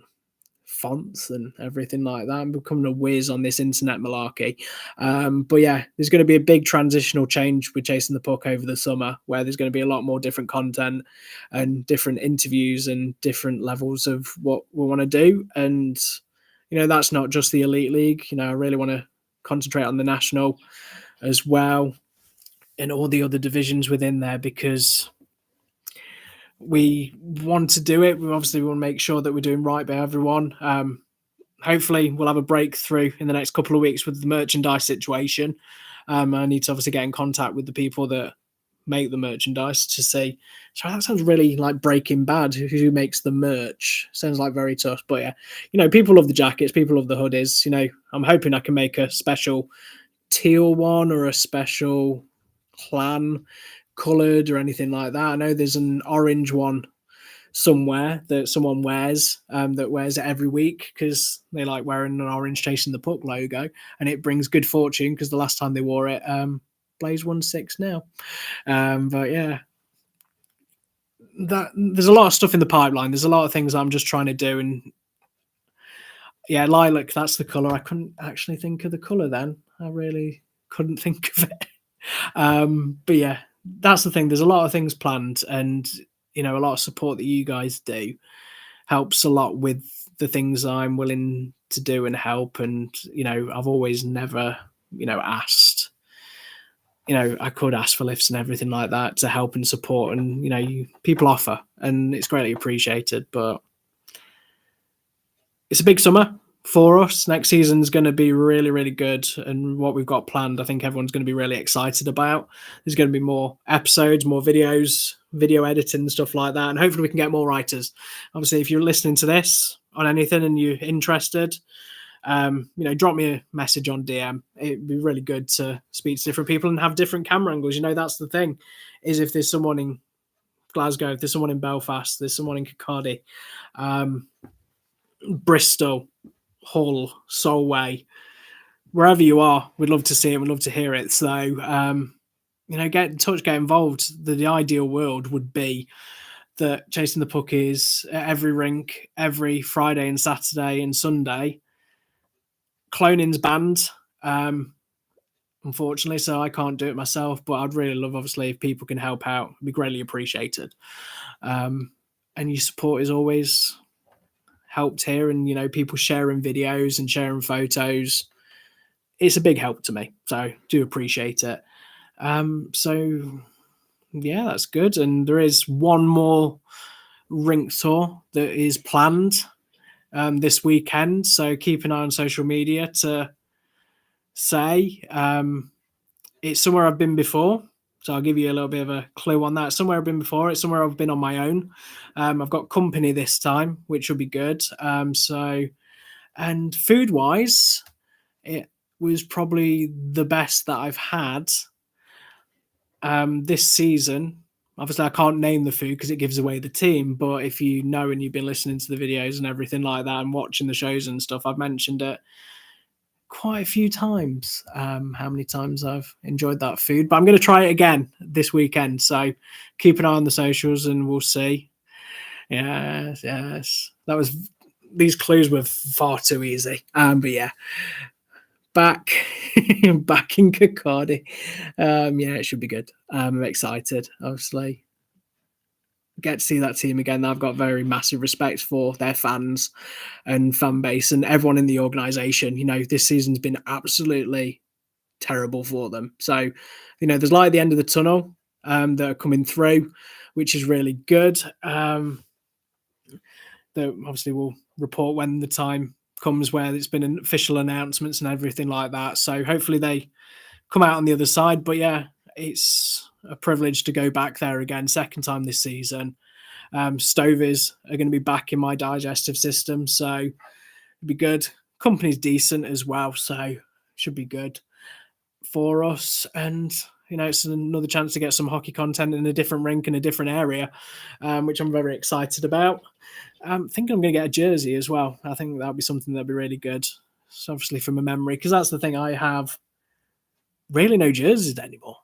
fonts and everything like that. I'm becoming a whiz on this internet malarkey. But yeah, there's going to be a big transitional change with Chasing the Puck over the summer, where there's going to be a lot more different content and different interviews and different levels of what we want to do. And, that's not just the Elite League. I really want to concentrate on the National as well and all the other divisions within there, because we want to do it. We obviously want to make sure that we're doing right by everyone. Hopefully we'll have a breakthrough in the next couple of weeks with the merchandise situation. I need to obviously get in contact with the people that make the merchandise to see. So that sounds really like Breaking Bad. Who makes the merch? Sounds like very tough. But yeah, people love the jackets, people love the hoodies. I'm hoping I can make a special teal one or a special clan coloured or anything like that. I know there's an orange one somewhere that someone wears that wears it every week because they like wearing an orange Chasing the Puck logo, and it brings good fortune because the last time they wore it, Blaze won 6 now. But yeah, that there's a lot of stuff in the pipeline. There's a lot of things I'm just trying to do, and yeah, lilac, that's the colour. I couldn't actually think of the colour then. I really couldn't think of it. But yeah, that's the thing. There's a lot of things planned, and a lot of support that you guys do helps a lot with the things I'm willing to do and help. And I've always never asked. I could ask for lifts and everything like that to help and support, and people offer, and it's greatly appreciated. But it's a big summer for us. Next season's going to be really, really good, and what we've got planned, I think everyone's going to be really excited about. There's going to be more episodes, more videos, video editing and stuff like that, and hopefully we can get more writers. Obviously, if you're listening to this on anything and you're interested, drop me a message on DM. It'd be really good to speak to different people and have different camera angles. That's the thing, is if there's someone in Glasgow, if there's someone in Belfast, there's someone in Kirkcaldy, Bristol, Hull, Solway, wherever you are, we'd love to see it. We'd love to hear it. So, get in touch, get involved. The ideal world would be that Chasing the Puck is at every rink, every Friday and Saturday and Sunday. Cloning's banned, unfortunately, so I can't do it myself, but I'd really love, obviously, if people can help out. It'd be greatly appreciated. And your support is always helped here, and people sharing videos and sharing photos, it's a big help to me, so do appreciate it. So yeah, that's good. And there is one more rink tour that is planned this weekend, so keep an eye on social media to say it's somewhere I've been before. So I'll give you a little bit of a clue on that. Somewhere I've been before. It's somewhere I've been on my own. I've got company this time, which will be good. And food-wise, it was probably the best that I've had this season. Obviously, I can't name the food because it gives away the team. But if you know and you've been listening to the videos and everything like that and watching the shows and stuff, I've mentioned it quite a few times, how many times I've enjoyed that food. But I'm going to try it again this weekend. So keep an eye on the socials and we'll see. Yes. That was these clues were far too easy. But yeah, back back in Kirkcaldy. Yeah, it should be good. I'm excited, obviously. Get to see that team again. I've got very massive respect for their fans and fan base and everyone in the organisation. This season's been absolutely terrible for them. So, there's light at the end of the tunnel that are coming through, which is really good. That obviously will report when the time comes where it's been official announcements and everything like that. So hopefully they come out on the other side. But yeah, it's a privilege to go back there again, second time this season. Stovies are going to be back in my digestive system, so it'd be good. Company's decent as well, so should be good for us. And it's another chance to get some hockey content in a different rink in a different area, which I'm very excited about. I think I'm going to get a jersey as well. I think that'll be something that'll be really good. So obviously from a memory, because that's the thing, I have really no jerseys anymore.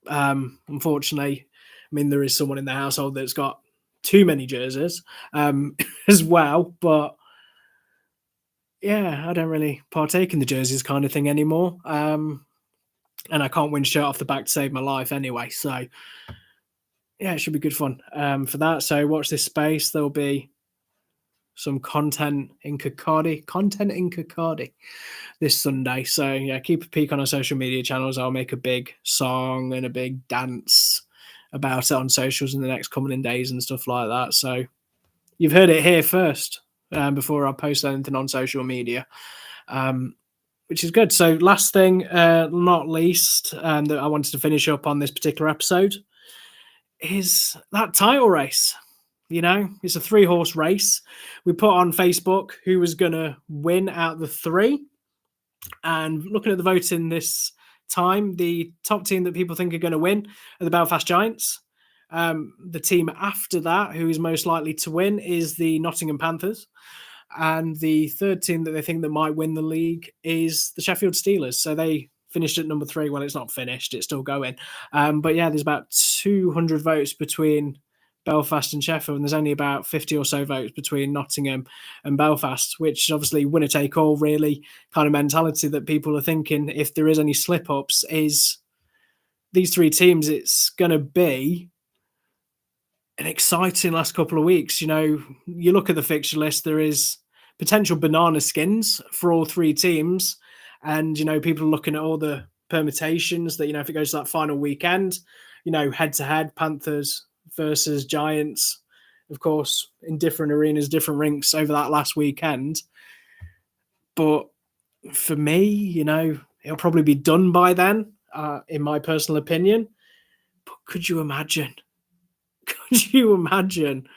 Unfortunately, I mean, there is someone in the household that's got too many jerseys as well, but yeah, I don't really partake in the jerseys kind of thing anymore. And I can't win shirt off the back to save my life anyway. So yeah, it should be good fun for that. So watch this space. There'll be some content in Kirkcaldy this Sunday. So yeah, keep a peek on our social media channels. I'll make a big song and a big dance about it on socials in the next coming days and stuff like that. So you've heard it here first before I post anything on social media, which is good. So last thing, not least, that I wanted to finish up on this particular episode is that title race. It's a 3-horse race. We put on Facebook who was going to win out of the 3. And looking at the voting this time, the top team that people think are going to win are the Belfast Giants. The team after that, who is most likely to win, is the Nottingham Panthers. And the third team that they think that might win the league is the Sheffield Steelers. So they finished at number 3. Well, it's not finished. It's still going. But yeah, there's about 200 votes between Belfast and Sheffield, and there's only about 50 or so votes between Nottingham and Belfast, which is obviously winner take all, really kind of mentality that people are thinking if there is any slip ups is these 3 teams. It's going to be an exciting last couple of weeks. You look at the fixture list, there is potential banana skins for all 3 teams, and people are looking at all the permutations that if it goes to that final weekend, head to head, Panthers versus Giants, of course, in different arenas, different rinks over that last weekend. But for me, it'll probably be done by then, in my personal opinion. But could you imagine? Could you imagine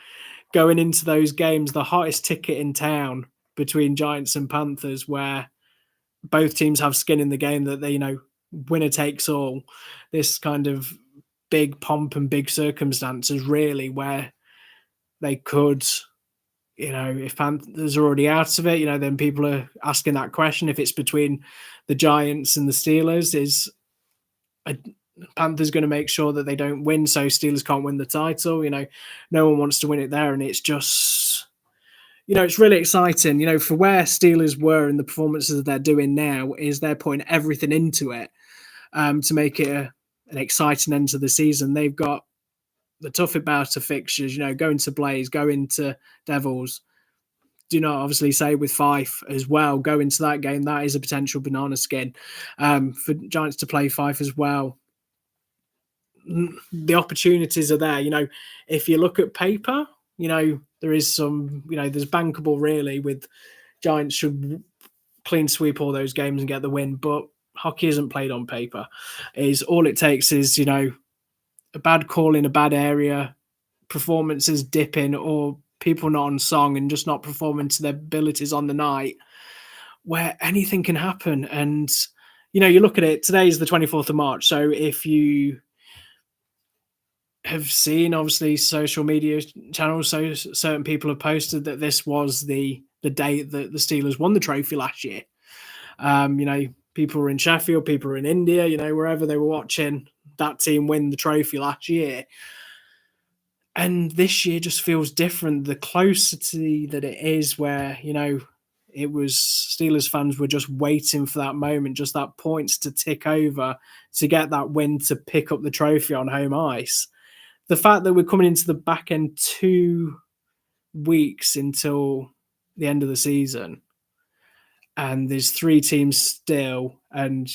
going into those games, the hottest ticket in town between Giants and Panthers, where both teams have skin in the game, that they, winner takes all, this kind of big pomp and big circumstances, really, where they could, if Panthers are already out of it, then people are asking that question. If it's between the Giants and the Steelers, is Panthers going to make sure that they don't win so Steelers can't win the title? No one wants to win it there. And it's just, it's really exciting, for where Steelers were and the performances that they're doing now is they're putting everything into it to make it an exciting end to the season. They've got the tough bout of fixtures, going to Blaze, going to Devils. Do not obviously say with Fife as well, go into that game. That is a potential banana skin for Giants to play Fife as well. The opportunities are there. If you look at paper, there is some, there's bankable really with Giants should clean sweep all those games and get the win. But hockey isn't played on paper. Is all it takes is, a bad call in a bad area, performances dipping, or people not on song and just not performing to their abilities on the night, where anything can happen. And, you look at it, today is the 24th of March. So if you have seen, obviously, social media channels, so certain people have posted that this was the date that the Steelers won the trophy last year. People were in Sheffield, people were in India, wherever they were watching that team win the trophy last year. And this year just feels different. The closer to that it is, where it was Steelers fans were just waiting for that moment, just that points to tick over to get that win to pick up the trophy on home ice. The fact that we're coming into the back end 2 weeks until the end of the season, and there's 3 teams still, and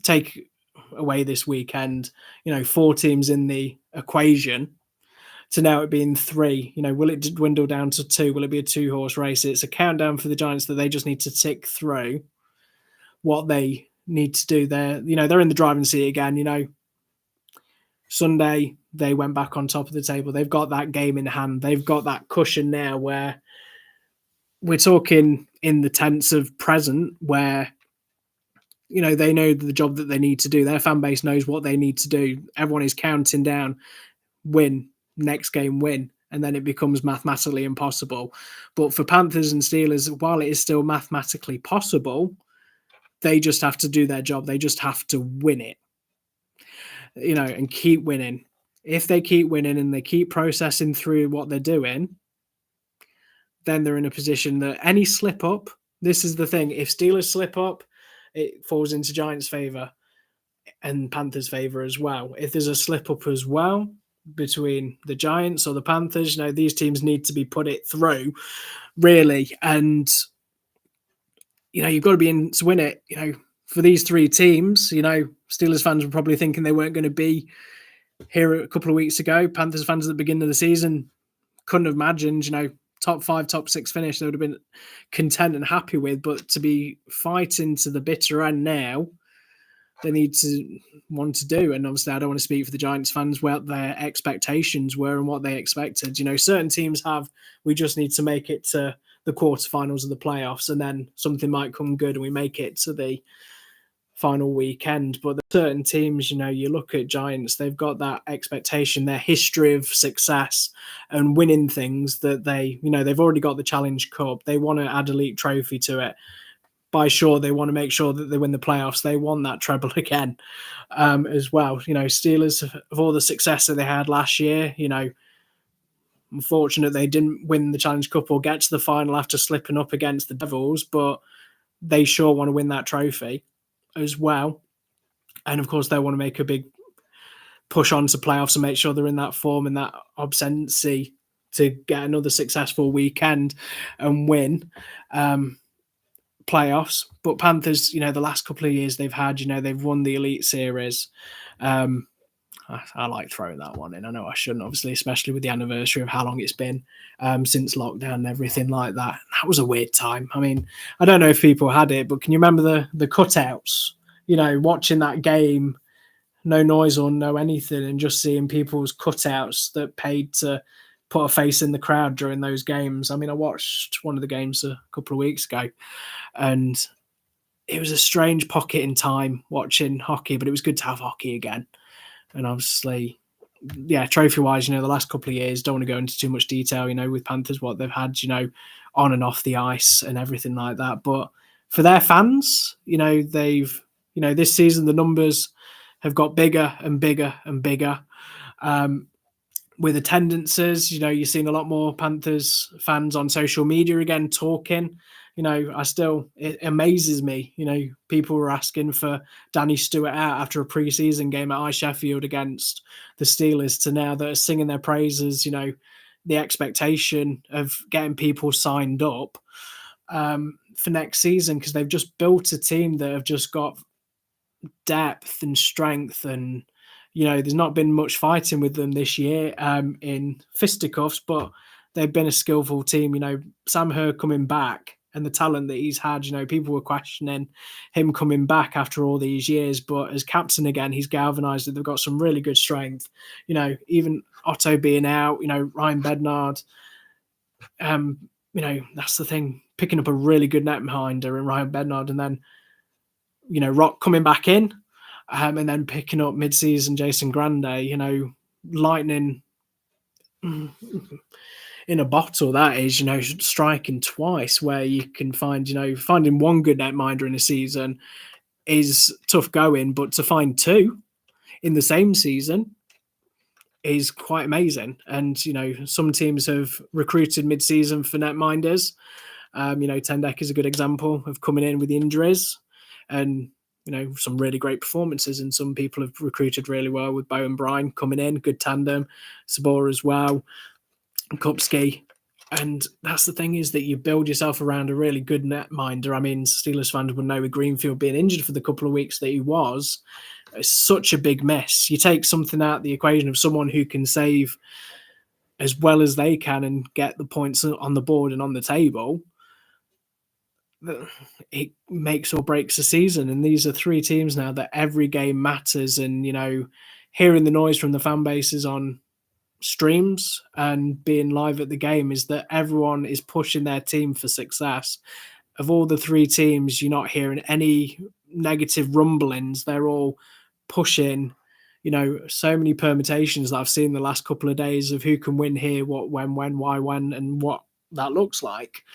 take away this weekend, 4 teams in the equation to now it being 3. Will it dwindle down to 2? Will it be a 2-horse race? It's a countdown for the Giants that they just need to tick through what they need to do. They're in the driving seat again. Sunday they went back on top of the table. They've got that game in hand. They've got that cushion now where we're talking in the tense of present, where they know the job that they need to do. Their fan base knows what they need to do. Everyone is counting down, win, next game, win, and then it becomes mathematically impossible. But for Panthers and Steelers, while it is still mathematically possible, they just have to do their job. They just have to win it, and keep winning. If they keep winning and they keep processing through what they're doing, then they're in a position that any slip up, this is the thing, if Steelers slip up, it falls into Giants' favour and Panthers' favour as well. If there's a slip up as well between the Giants or the Panthers, these teams need to be put it through, really. And, you've got to be in to win it. For these 3 teams, Steelers fans were probably thinking they weren't going to be here a couple of weeks ago. Panthers fans at the beginning of the season couldn't have imagined, top 5, top 6 finish they would have been content and happy with. But to be fighting to the bitter end now, they need to want to do. And obviously, I don't want to speak for the Giants fans what their expectations were and what they expected. Certain teams have, we just need to make it to the quarterfinals of the playoffs, and then something might come good and we make it to the final weekend. But the certain teams, you look at Giants, they've got that expectation, their history of success and winning things that they've already got the Challenge Cup. They want to add a league trophy to it. By sure, they want to make sure that they win the playoffs. They want that treble again as well. Steelers, of all the success that they had last year, unfortunate they didn't win the Challenge Cup or get to the final after slipping up against the Devils, but they sure want to win that trophy as well. And of course, they want to make a big push on to playoffs and make sure they're in that form and that obscenity to get another successful weekend and win playoffs. But Panthers, the last couple of years they've had, they've won the Elite Series. I like throwing that one in. I know I shouldn't, obviously, especially with the anniversary of how long it's been since lockdown and everything like that. That was a weird time. I mean, I don't know if people had it, but can you remember the cutouts? Watching that game, no noise or no anything, and just seeing people's cutouts that paid to put a face in the crowd during those games. I mean, I watched one of the games a couple of weeks ago, and it was a strange pocket in time watching hockey, but it was good to have hockey again. And obviously, trophy-wise, the last couple of years, don't want to go into too much detail, with Panthers, what they've had, on and off the ice and everything like that. But for their fans, they've, this season, the numbers have got bigger and bigger and bigger. With attendances, you're seeing a lot more Panthers fans on social media again talking. It amazes me. People were asking for Danny Stewart out after a preseason game at Sheffield against the Steelers to now that are singing their praises. The expectation of getting people signed up for next season, because they've just built a team that have just got depth and strength, and there's not been much fighting with them this year in fisticuffs, but they've been a skillful team. Sam Herr coming back and the talent that he's had, people were questioning him coming back after all these years, but as captain again, he's galvanized it. They've got some really good strength. Even Otto being out, Ryan Bednard, that's the thing, picking up a really good netminder in Ryan Bednard, and then, Rock coming back in, and then picking up mid-season Jason Grande, lightning in a bottle, that is, striking twice, where you can find, finding one good netminder in a season is tough going, but to find 2 in the same season is quite amazing. And, some teams have recruited mid-season for netminders. Tendek is a good example of coming in with injuries and, some really great performances. And some people have recruited really well with Bo and Bryan coming in, good tandem, Sabor as well, Kupski. And that's the thing, is that you build yourself around a really good netminder. I mean, Steelers fans will know with Greenfield being injured for the couple of weeks that he was, it's such a big miss. You take something out of the equation of someone who can save as well as they can and get the points on the board and on the table, it makes or breaks the season. And these are three teams now that every game matters. And, hearing the noise from the fan bases on streams and being live at the game is that everyone is pushing their team for success. Of all the three teams, you're not hearing any negative rumblings. They're all pushing, so many permutations that I've seen the last couple of days of who can win here, what, when, why, when, and what that looks like.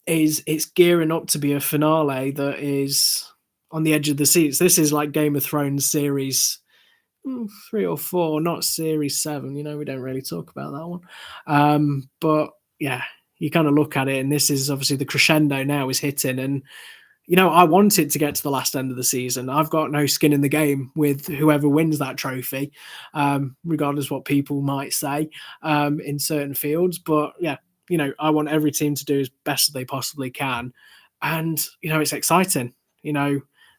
It's gearing up to be a finale that is on the edge of the seats. This is like Game of Thrones series 3 or 4, not series 7. We don't really talk about that one. But yeah, you kind of look at it, and this is obviously the crescendo now is hitting. And I want it to get to the last end of the season. I've got no skin in the game with whoever wins that trophy, regardless what people might say in certain fields. But yeah, I want every team to do as best as they possibly can. And, it's exciting.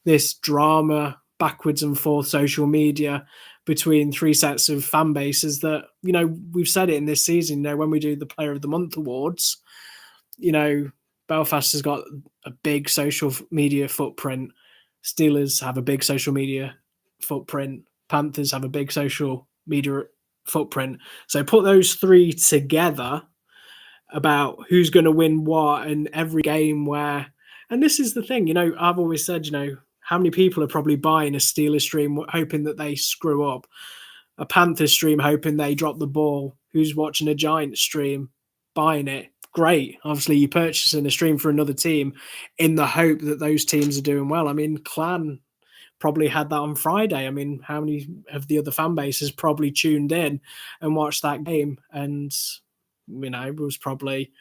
This drama backwards and forth social media between three sets of fan bases that, we've said it in this season, when we do the Player of the Month awards, Belfast has got a big social media footprint. Steelers have a big social media footprint. Panthers have a big social media footprint. So put those three together about who's going to win what and every game where, and this is the thing, I've always said, how many people are probably buying a Steelers stream hoping that they screw up, a Panthers stream hoping they drop the ball, who's watching a Giants stream buying it. Great. Obviously, you're purchasing a stream for another team in the hope that those teams are doing well. I mean, Clan probably had that on Friday. I mean, how many of the other fan bases probably tuned in and watched that game? And, it was probably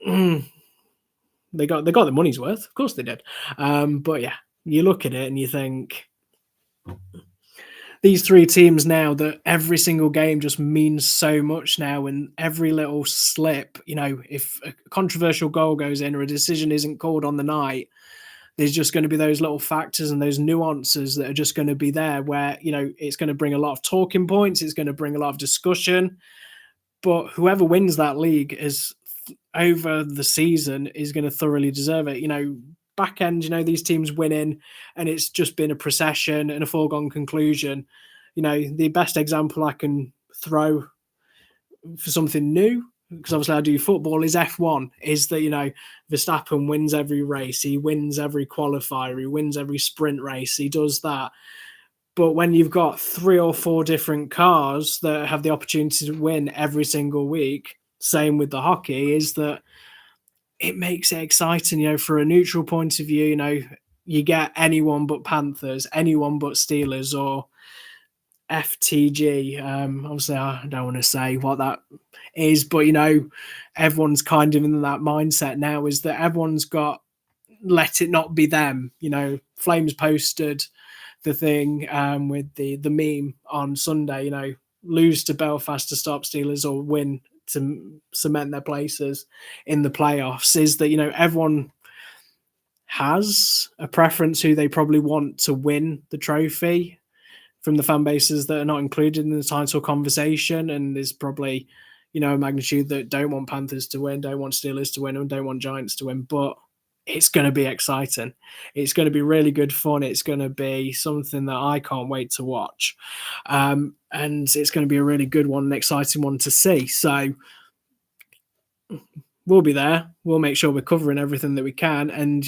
they got the money's worth. Of course they did. But yeah, you look at it and you think, these three teams now, that every single game just means so much now, and every little slip, if a controversial goal goes in or a decision isn't called on the night, there's just going to be those little factors and those nuances that are just going to be there where, it's going to bring a lot of talking points. It's going to bring a lot of discussion, but whoever wins that league is over the season is going to thoroughly deserve it. Back end, these teams winning and it's just been a procession and a foregone conclusion. The best example I can throw for something new, because obviously I do football, is F1, is that, Verstappen wins every race. He wins every qualifier. He wins every sprint race. He does that. But when you've got 3 or 4 different cars that have the opportunity to win every single week, same with the hockey, is that it makes it exciting, for a neutral point of view, you get anyone but Panthers, anyone but Steelers, or FTG. Obviously, I don't want to say what that is, but, everyone's kind of in that mindset now, is that everyone's got, let it not be them. Flames posted the thing with the meme on Sunday, lose to Belfast to stop Steelers or win to cement their places in the playoffs, is that, everyone has a preference who they probably want to win the trophy from the fan bases that are not included in the title conversation. And there's probably, a magnitude that don't want Panthers to win, don't want Steelers to win, and don't want Giants to win. But it's going to be exciting. It's going to be really good fun. It's going to be something that I can't wait to watch. And it's going to be a really good one, an exciting one to see. So we'll be there. We'll make sure we're covering everything that we can. And,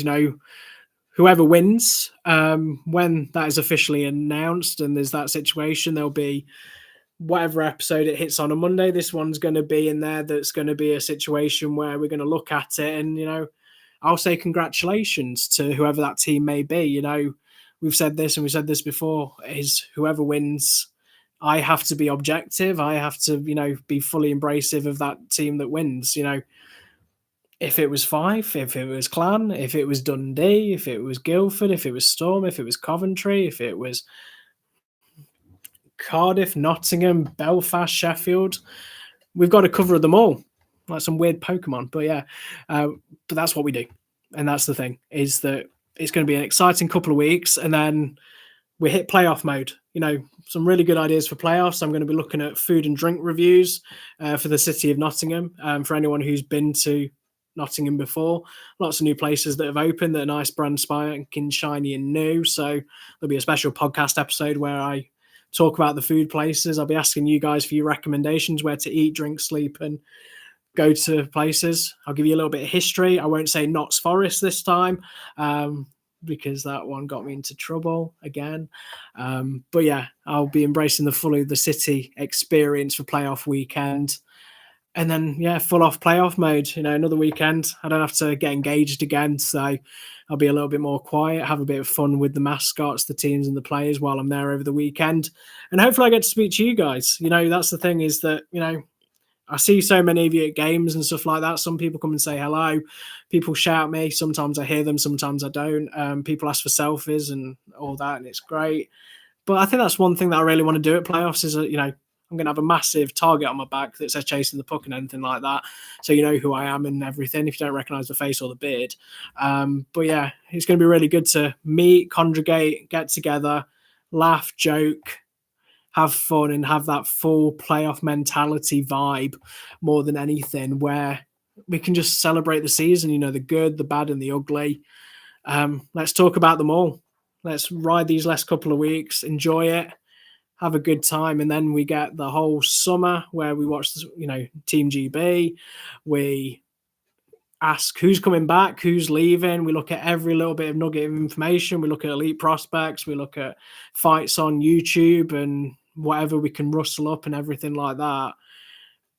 whoever wins, when that is officially announced and there's that situation, there'll be whatever episode it hits on a Monday. This one's going to be in there. That's going to be a situation where we're going to look at it and, I'll say congratulations to whoever that team may be. We've said this and we've said this before, is whoever wins I have to be objective. I have to, be fully embracive of that team that wins. If it was Fife, if it was Clan, if it was Dundee, if it was Guildford, if it was Storm, if it was Coventry, if it was Cardiff, Nottingham, Belfast, Sheffield, we've got to cover them all, like some weird Pokemon. But yeah, but that's what we do, and that's the thing, is that it's going to be an exciting couple of weeks, and then we hit playoff mode. Some really good ideas for playoffs. I'm going to be looking at food and drink reviews for the city of Nottingham. For anyone who's been to Nottingham before, lots of new places that have opened that are nice, brand spanking, shiny, and new. So there'll be a special podcast episode where I talk about the food places. I'll be asking you guys for your recommendations, where to eat, drink, sleep, and go to places. I'll give you a little bit of history. I won't say Notts Forest this time, because that one got me into trouble again. But yeah, I'll be embracing the city experience for playoff weekend. And then, yeah, full off playoff mode, another weekend. I don't have to get engaged again. So I'll be a little bit more quiet, have a bit of fun with the mascots, the teams and the players while I'm there over the weekend. And hopefully I get to speak to you guys. That's the thing, is that, I see so many of you at games and stuff like that. Some people come and say hello. People shout me. Sometimes I hear them. Sometimes I don't. People ask for selfies and all that, and it's great. But I think that's one thing that I really want to do at playoffs is, I'm going to have a massive target on my back that says chasing the puck and anything like that. So you know who I am and everything if you don't recognise the face or the beard. But yeah, it's going to be really good to meet, congregate, get together, laugh, joke, have fun, and have that full playoff mentality vibe more than anything, where we can just celebrate the season, the good, the bad, and the ugly. Let's talk about them all. Let's ride these last couple of weeks, enjoy it, have a good time, and then we get the whole summer where we watch, Team GB. We ask who's coming back, who's leaving. We look at every little bit of nugget of information. We look at elite prospects. We look at fights on YouTube and whatever we can rustle up and everything like that.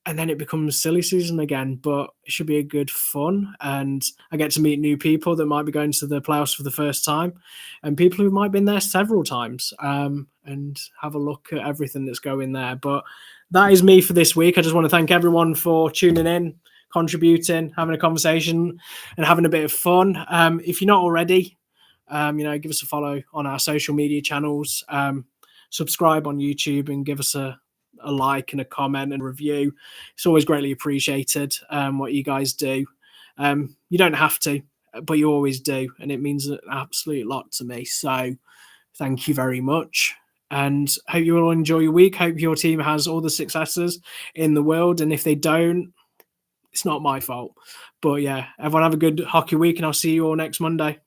And then it becomes silly season again, but it should be a good fun. And I get to meet new people that might be going to the playoffs for the first time, and people who might have been there several times, and have a look at everything that's going there. But that is me for this week. I just want to thank everyone for tuning in, contributing, having a conversation, and having a bit of fun. If you're not already, give us a follow on our social media channels, subscribe on YouTube, and give us a like and a comment and review. It's always greatly appreciated, what you guys do. You don't have to, but you always do, and it means an absolute lot to me. So thank you very much, and hope you all enjoy your week. Hope your team has all the successes in the world, and if they don't, it's not my fault. But yeah, everyone have a good hockey week, and I'll see you all next Monday.